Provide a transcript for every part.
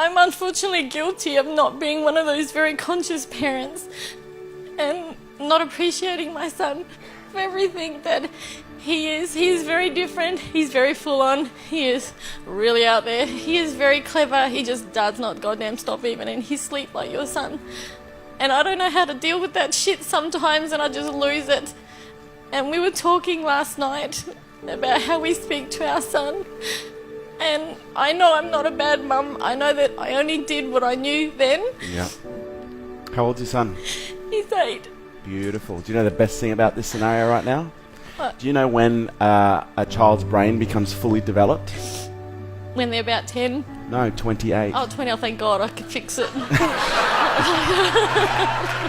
I'm unfortunately guilty of not being one of those very conscious parents and not appreciating my son for everything that he is. He is very different. He's very full on. He is really out there. He is very clever. He just does not goddamn stop even in his sleep like your son. And I don't know how to deal with that shit sometimes, and I just lose it. And we were talking last night about how we speak to our son. And I know I'm not a bad mum. I know that I only did what I knew then. Yeah. How old's your son? He's 8. Beautiful. Do you know the best thing about this scenario right now? What? Do you know when a child's brain becomes fully developed? When they're about 10. No, 28. Oh, 20, oh thank God, I could fix it.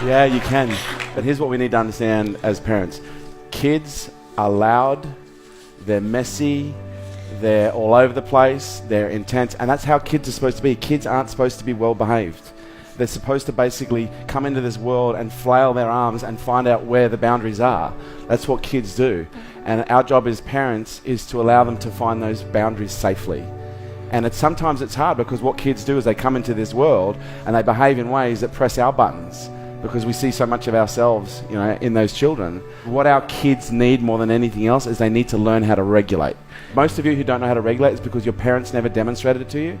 Yeah, you can. But here's what we need to understand as parents. Kids are loud, they're messy, they're all over the place, they're intense, and that's how kids are supposed to be. Kids aren't supposed to be well behaved. They're supposed to basically come into this world and flail their arms and find out where the boundaries are. That's what kids do. And our job as parents is to allow them to find those boundaries safely. And sometimes it's hard because what kids do is they come into this world and they behave in ways that press our buttons because we see so much of ourselves, in those children. What our kids need more than anything else is they need to learn how to regulate. Most of you who don't know how to regulate is because your parents never demonstrated it to you.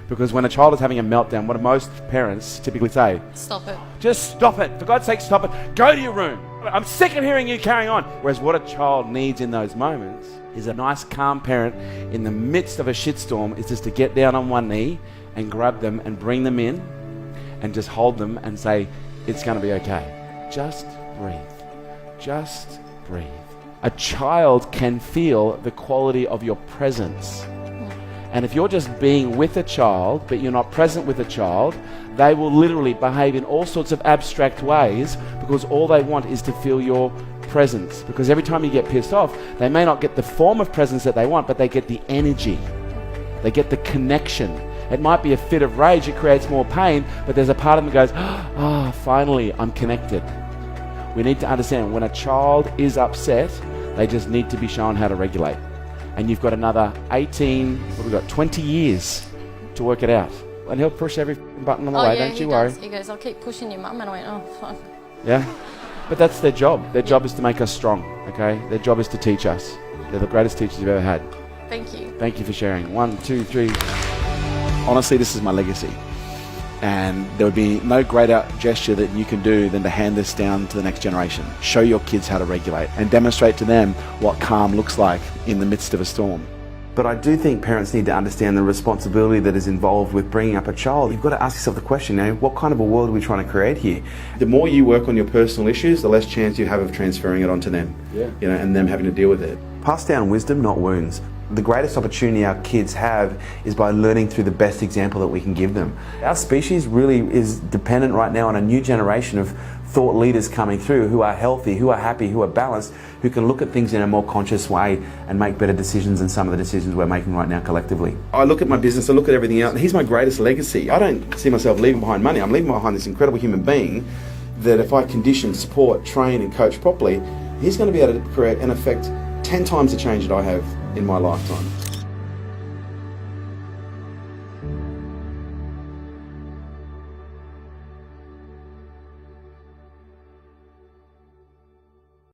Because when a child is having a meltdown, what do most parents typically say? Stop it. Just stop it. For God's sake, stop it. Go to your room. I'm sick of hearing you carrying on. Whereas what a child needs in those moments is a nice, calm parent in the midst of a shitstorm is just to get down on one knee and grab them and bring them in and just hold them and say, it's going to be okay. Just breathe. Just breathe. A child can feel the quality of your presence. And if you're just being with a child, but you're not present with a child, they will literally behave in all sorts of abstract ways because all they want is to feel your presence. Because every time you get pissed off, they may not get the form of presence that they want, but they get the energy. They get the connection. It might be a fit of rage, it creates more pain, but there's a part of them that goes, finally, I'm connected. We need to understand when a child is upset, they just need to be shown how to regulate. And you've got another 20 years to work it out. And he'll push every button on the way, don't you worry. He goes, I'll keep pushing your mum. And I went, oh, fuck. Yeah? But that's their job. Their job is to make us strong, okay? Their job is to teach us. They're the greatest teachers you've ever had. Thank you. Thank you for sharing. 1, 2, 3. Honestly, this is my legacy. And there would be no greater gesture that you can do than to hand this down to the next generation. Show your kids how to regulate and demonstrate to them what calm looks like in the midst of a storm. But I do think parents need to understand the responsibility that is involved with bringing up a child. You've got to ask yourself the question, what kind of a world are we trying to create here? The more you work on your personal issues, the less chance you have of transferring it onto them, and them having to deal with it. Pass down wisdom, not wounds. The greatest opportunity our kids have is by learning through the best example that we can give them. Our species really is dependent right now on a new generation of thought leaders coming through who are healthy, who are happy, who are balanced, who can look at things in a more conscious way and make better decisions than some of the decisions we're making right now collectively. I look at my business, I look at everything else, and he's my greatest legacy. I don't see myself leaving behind money. I'm leaving behind this incredible human being that if I condition, support, train and coach properly, he's going to be able to create and affect 10 times the change that I have in my lifetime.